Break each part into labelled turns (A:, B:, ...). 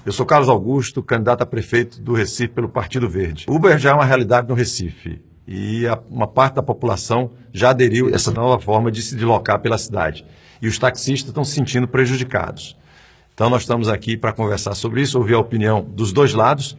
A: Eu sou Carlos Augusto, candidato a prefeito do Recife pelo Partido Verde. O Uber já é uma realidade no Recife e uma parte da população já aderiu a essa nova forma de se deslocar pela cidade. E os taxistas estão se sentindo prejudicados. Então nós estamos aqui para conversar sobre isso, ouvir a opinião dos dois lados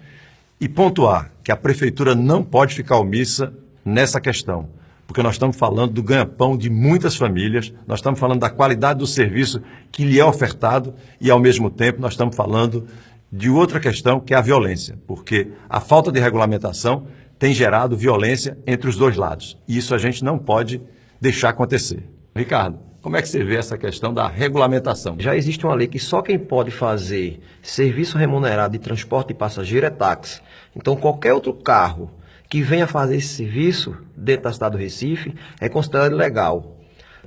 A: e pontuar que a prefeitura não pode ficar omissa nessa questão, porque nós estamos falando do ganha-pão de muitas famílias, nós estamos falando da qualidade do serviço que lhe é ofertado e, ao mesmo tempo, nós estamos falando de outra questão, que é a violência, porque a falta de regulamentação tem gerado violência entre os dois lados. E isso a gente não pode deixar acontecer. Ricardo, como é que você vê essa questão da regulamentação?
B: Já existe uma lei que só quem pode fazer serviço remunerado de transporte de passageiro é táxi. Então, qualquer outro carro que venha fazer esse serviço dentro da cidade do Recife é considerado ilegal.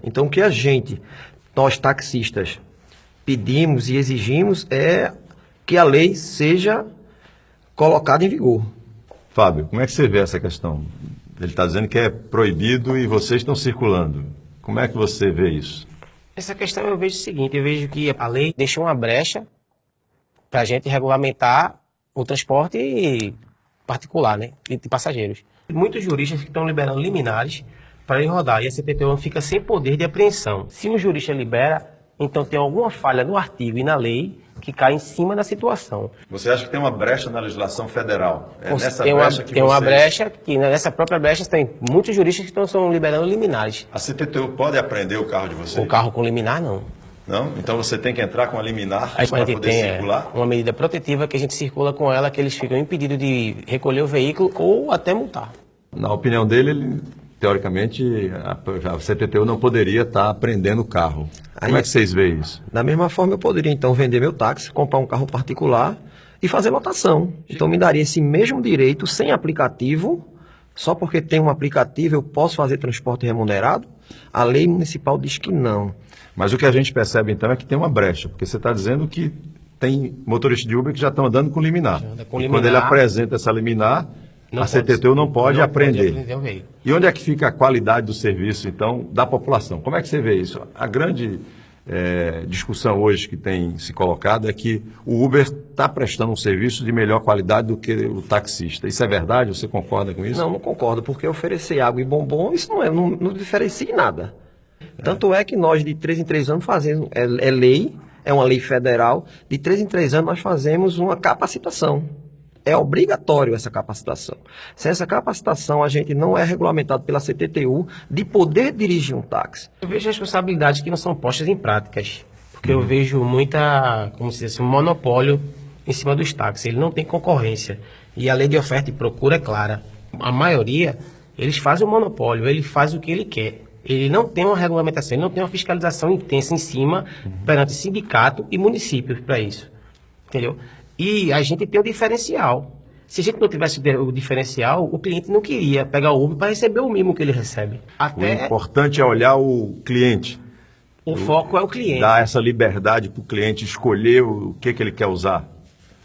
B: Então, o que nós taxistas, pedimos e exigimos é que a lei seja colocada em vigor.
A: Fábio, como é que você vê essa questão? Ele está dizendo que é proibido e vocês estão circulando. Como é que você vê isso?
C: Essa questão eu vejo o seguinte, eu vejo que a lei deixou uma brecha para a gente regulamentar o transporte particular, né, de passageiros. Muitos juristas que estão liberando liminares para ir rodar e a CPTU fica sem poder de apreensão. Se um jurista libera, então tem alguma falha no artigo e na lei que cai em cima da situação.
A: Você acha que tem uma brecha na legislação federal?
C: Tem uma brecha que nessa própria brecha tem muitos juristas que estão liberando liminares.
A: A CPTU pode apreender o carro de vocês?
C: O carro com liminar, não.
A: Não? Então você tem que entrar com a liminar
C: para
A: poder circular?
C: Uma medida protetiva que a gente circula com ela, que eles ficam impedidos de recolher o veículo ou até multar.
A: Na opinião dele, teoricamente, a CPTU não poderia estar apreendendo o carro. Como é que vocês veem isso?
B: Da mesma forma, eu poderia, então, vender meu táxi, comprar um carro particular e fazer lotação. Então, me daria esse mesmo direito sem aplicativo. Só porque tem um aplicativo, eu posso fazer transporte remunerado? A lei municipal diz que não.
A: Mas o que a gente percebe, então, é que tem uma brecha, porque você está dizendo que tem motoristas de Uber que já estão andando com liminar. E quando ele apresenta essa liminar, a CPTU não pode apreender. E onde é que fica a qualidade do serviço, então, da população? Como é que você vê isso? A grande discussão hoje que tem se colocado é que o Uber está prestando um serviço de melhor qualidade do que o taxista. Isso é verdade? Você concorda com isso?
B: Não, não concordo, porque oferecer água e bombom, isso não diferencia em nada. Tanto é que nós, de 3 em 3 anos, fazemos, é lei, é uma lei federal, de 3 em 3 anos nós fazemos uma capacitação. É obrigatório essa capacitação. Sem essa capacitação, a gente não é regulamentado pela CTTU de poder dirigir um táxi.
C: Eu vejo responsabilidades que não são postas em práticas, porque eu vejo como se diz, um monopólio em cima dos táxis. Ele não tem concorrência. E a lei de oferta e procura é clara. A maioria, eles fazem o monopólio, ele faz o que ele quer. Ele não tem uma regulamentação, ele não tem uma fiscalização intensa em cima perante sindicato e municípios para isso. Entendeu? E a gente tem o diferencial. Se a gente não tivesse o diferencial, o cliente não queria pegar o Uber para receber o mínimo que ele recebe.
A: O importante é olhar o cliente.
C: O foco é o cliente.
A: Dar essa liberdade para o cliente escolher o que ele quer usar.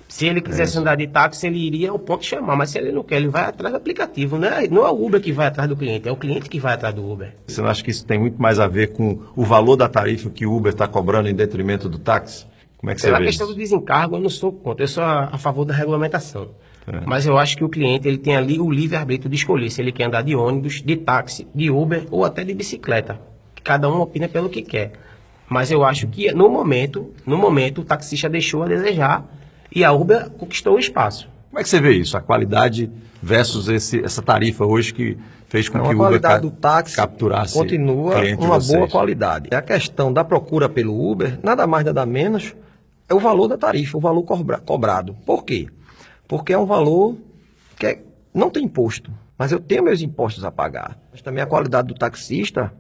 C: Se ele quisesse andar de táxi, ele iria ao ponto de chamar. Mas se ele não quer, ele vai atrás do aplicativo. Não é o Uber que vai atrás do cliente, é o cliente que vai atrás do Uber.
A: Você não acha que isso tem muito mais a ver com o valor da tarifa que o Uber está cobrando em detrimento do táxi? Como é que você vê isso?
C: A questão do desencargo, eu não sou contra. Eu sou a favor da regulamentação. Mas eu acho que o cliente ele tem ali o livre-arbítrio de escolher se ele quer andar de ônibus, de táxi, de Uber ou até de bicicleta. Cada um opina pelo que quer. Mas eu acho que no momento, o taxista deixou a desejar e a Uber conquistou o espaço.
A: Como é que você vê isso? A qualidade versus essa tarifa hoje que fez com que o Uber
B: qualidade do táxi
A: capturasse
B: continua uma boa qualidade. A questão da procura pelo Uber, nada mais, nada menos, é o valor da tarifa, o valor cobrado. Por quê? Porque é um valor que não tem imposto, mas eu tenho meus impostos a pagar. Mas também a qualidade do taxista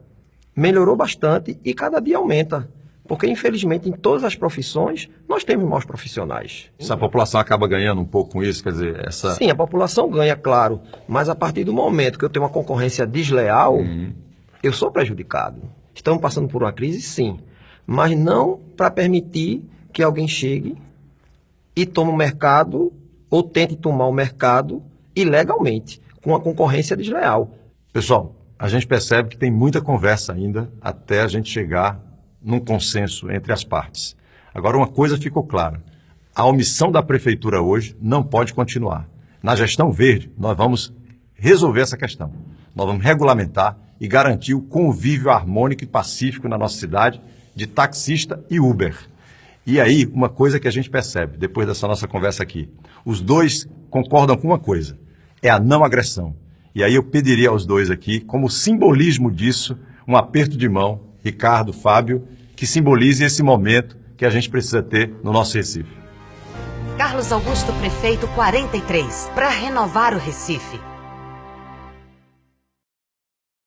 B: melhorou bastante e cada dia aumenta. Porque, infelizmente, em todas as profissões, nós temos maus profissionais.
A: Se a população acaba ganhando um pouco com isso, quer dizer,
B: Sim, a população ganha, claro, mas a partir do momento que eu tenho uma concorrência desleal, eu sou prejudicado. Estamos passando por uma crise, sim, mas não para permitir que alguém chegue e tome o mercado ou tente tomar o mercado ilegalmente, com a concorrência desleal.
A: Pessoal, a gente percebe que tem muita conversa ainda até a gente chegar num consenso entre as partes. Agora, uma coisa ficou clara. A omissão da prefeitura hoje não pode continuar. Na gestão verde, nós vamos resolver essa questão. Nós vamos regulamentar e garantir o convívio harmônico e pacífico na nossa cidade de taxista e Uber. E aí, uma coisa que a gente percebe, depois dessa nossa conversa aqui, os dois concordam com uma coisa, é a não agressão. E aí eu pediria aos dois aqui, como simbolismo disso, um aperto de mão, Ricardo, Fábio, que simbolize esse momento que a gente precisa ter no nosso Recife.
D: Carlos Augusto Prefeito 43, para renovar o Recife.